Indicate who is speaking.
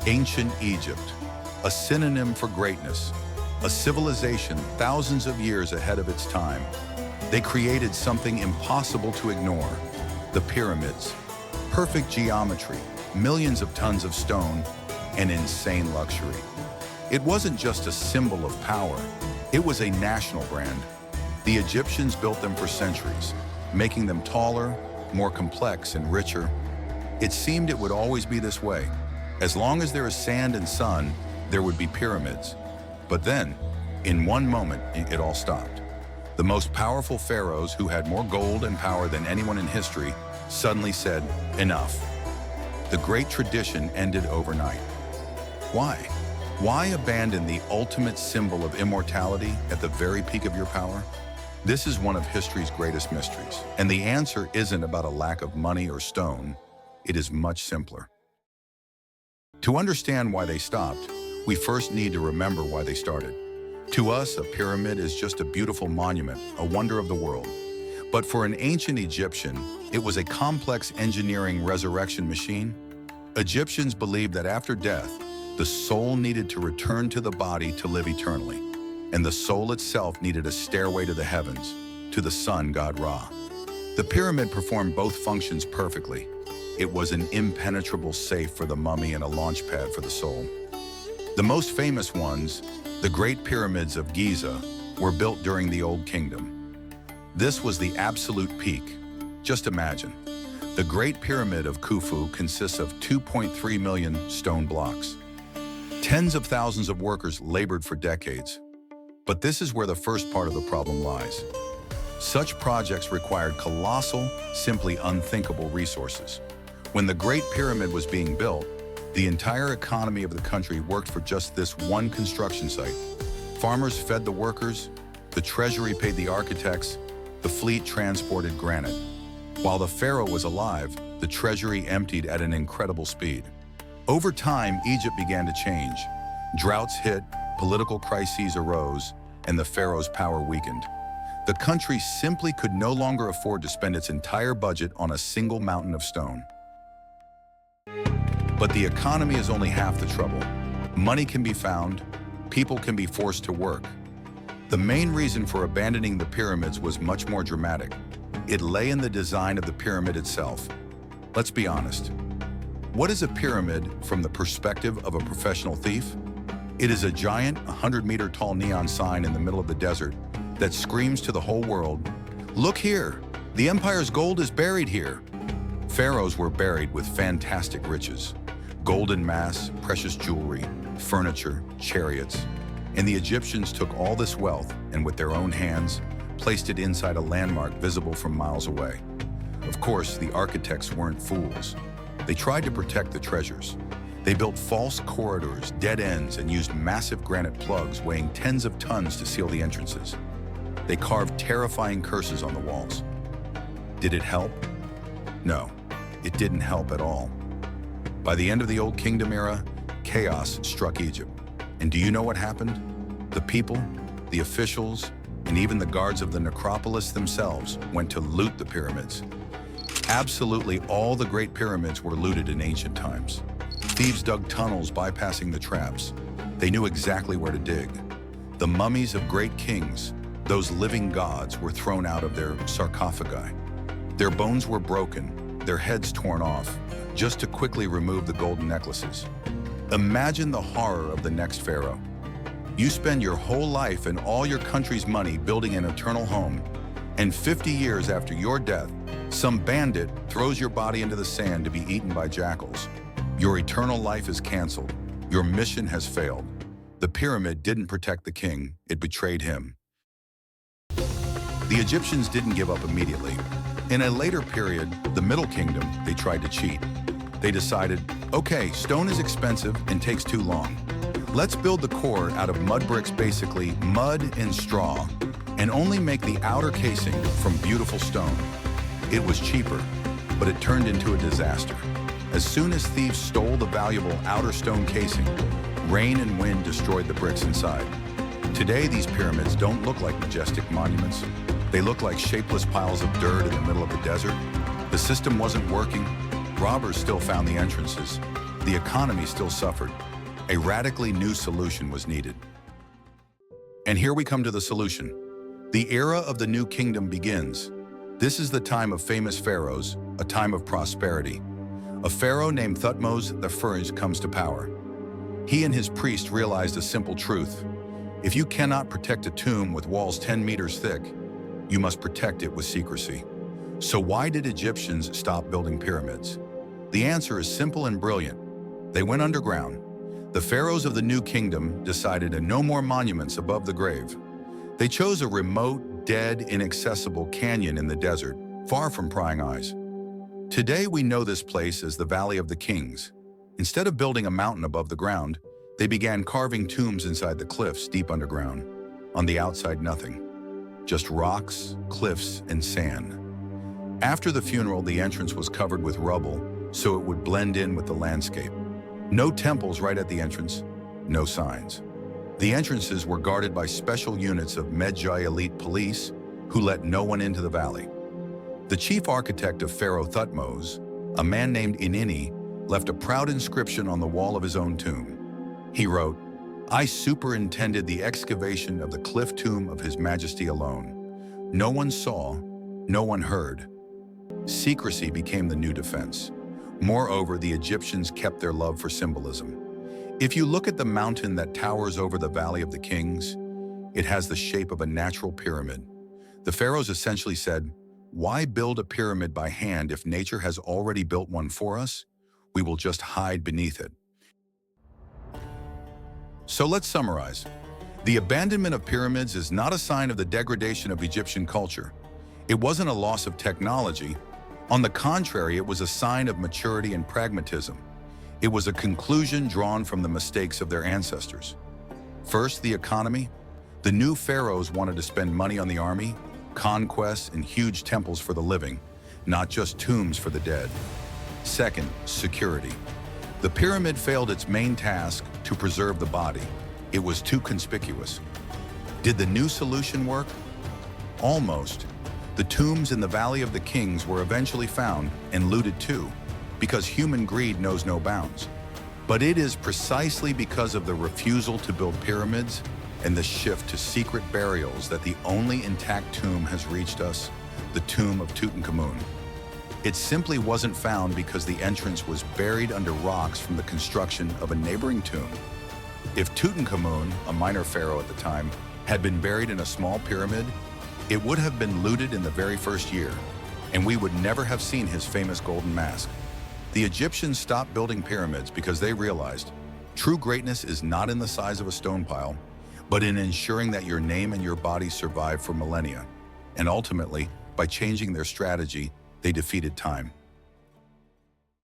Speaker 1: Ancient Egypt, a synonym for greatness, a civilization thousands of years ahead of its time. They created something impossible to ignore, the pyramids. Perfect geometry, millions of tons of stone, and insane luxury. It wasn't just a symbol of power, it was a national brand. The Egyptians built them for centuries, making them taller, more complex, and richer. It seemed it would always be this way. As long as there is sand and sun, there would be pyramids. But then, in one moment, it all stopped. The most powerful pharaohs, who had more gold and power than anyone in history, suddenly said, "Enough." The great tradition ended overnight. Why? Why abandon the ultimate symbol of immortality at the very peak of your power? This is one of history's greatest mysteries, and the answer isn't about a lack of money or stone. It is much simpler. To understand why they stopped, we first need to remember why they started. To us, a pyramid is just a beautiful monument, a wonder of the world. But for an ancient Egyptian, it was a complex engineering resurrection machine. Egyptians believed that after death, the soul needed to return to the body to live eternally, and the soul itself needed a stairway to the heavens, to the sun god Ra. The pyramid performed both functions perfectly. It was an impenetrable safe for the mummy and a launch pad for the soul. The most famous ones, the Great Pyramids of Giza, were built during the Old Kingdom. This was the absolute peak. Just imagine. The Great Pyramid of Khufu consists of 2.3 million stone blocks. Tens of thousands of workers labored for decades. But this is where the first part of the problem lies. Such projects required colossal, simply unthinkable resources. When the Great Pyramid was being built, the entire economy of the country worked for just this one construction site. Farmers fed the workers, the treasury paid the architects, the fleet transported granite. While the pharaoh was alive, the treasury emptied at an incredible speed. Over time, Egypt began to change. Droughts hit, political crises arose, and the pharaoh's power weakened. The country simply could no longer afford to spend its entire budget on a single mountain of stone. But the economy is only half the trouble. Money can be found, people can be forced to work. The main reason for abandoning the pyramids was much more dramatic. It lay in the design of the pyramid itself. Let's be honest. What is a pyramid from the perspective of a professional thief? It is a giant 100-meter tall neon sign in the middle of the desert that screams to the whole world, "Look here, the empire's gold is buried here." Pharaohs were buried with fantastic riches. Golden mass, precious jewelry, furniture, chariots. And the Egyptians took all this wealth and with their own hands, placed it inside a landmark visible from miles away. Of course, the architects weren't fools. They tried to protect the treasures. They built false corridors, dead ends, and used massive granite plugs weighing tens of tons to seal the entrances. They carved terrifying curses on the walls. Did it help? No, it didn't help at all. By the end of the Old Kingdom era, chaos struck Egypt. And do you know what happened? The people, the officials, and even the guards of the necropolis themselves went to loot the pyramids. Absolutely all the Great Pyramids were looted in ancient times. Thieves dug tunnels bypassing the traps. They knew exactly where to dig. The mummies of great kings, those living gods, were thrown out of their sarcophagi. Their bones were broken, their heads torn off, just to quickly remove the golden necklaces. Imagine the horror of the next pharaoh. You spend your whole life and all your country's money building an eternal home, and 50 years after your death, some bandit throws your body into the sand to be eaten by jackals. Your eternal life is canceled. Your mission has failed. The pyramid didn't protect the king, it betrayed him. The Egyptians didn't give up immediately. In a later period, the Middle Kingdom, they tried to cheat. They decided, okay, stone is expensive and takes too long. Let's build the core out of mud bricks, basically mud and straw, and only make the outer casing from beautiful stone. It was cheaper, but it turned into a disaster. As soon as thieves stole the valuable outer stone casing, rain and wind destroyed the bricks inside. Today, these pyramids don't look like majestic monuments. They look like shapeless piles of dirt in the middle of the desert. The system wasn't working. Robbers still found the entrances. The economy still suffered. A radically new solution was needed. And here we come to the solution. The era of the New Kingdom begins. This is the time of famous pharaohs, a time of prosperity. A pharaoh named Thutmose I comes to power. He and his priest realized a simple truth. If you cannot protect a tomb with walls 10 meters thick, you must protect it with secrecy. So why did Egyptians stop building pyramids? The answer is simple and brilliant. They went underground. The pharaohs of the New Kingdom decided no more monuments above the grave. They chose a remote, dead, inaccessible canyon in the desert, far from prying eyes. Today we know this place as the Valley of the Kings. Instead of building a mountain above the ground, they began carving tombs inside the cliffs deep underground. On the outside, nothing. Just rocks, cliffs, and sand. After the funeral, the entrance was covered with rubble, so it would blend in with the landscape. No temples right at the entrance, no signs. The entrances were guarded by special units of Medjay elite police who let no one into the valley. The chief architect of Pharaoh Thutmose, a man named Inini, left a proud inscription on the wall of his own tomb. He wrote, "I superintended the excavation of the cliff tomb of His Majesty alone. No one saw, no one heard." Secrecy became the new defense. Moreover, the Egyptians kept their love for symbolism. If you look at the mountain that towers over the Valley of the Kings, it has the shape of a natural pyramid. The pharaohs essentially said, "Why build a pyramid by hand if nature has already built one for us? We will just hide beneath it." So let's summarize. The abandonment of pyramids is not a sign of the degradation of Egyptian culture. It wasn't a loss of technology. On the contrary, it was a sign of maturity and pragmatism. It was a conclusion drawn from the mistakes of their ancestors. First, the economy. The new pharaohs wanted to spend money on the army, conquests, and huge temples for the living, not just tombs for the dead. Second, security. The pyramid failed its main task to preserve the body. It was too conspicuous. Did the new solution work? Almost. The tombs in the Valley of the Kings were eventually found and looted too, because human greed knows no bounds. But it is precisely because of the refusal to build pyramids and the shift to secret burials that the only intact tomb has reached us, the tomb of Tutankhamun. It simply wasn't found because the entrance was buried under rocks from the construction of a neighboring tomb. If Tutankhamun, a minor pharaoh at the time, had been buried in a small pyramid, it would have been looted in the very first year, and we would never have seen his famous golden mask. The Egyptians stopped building pyramids because they realized true greatness is not in the size of a stone pile, but in ensuring that your name and your body survive for millennia. And ultimately, by changing their strategy, they defeated time.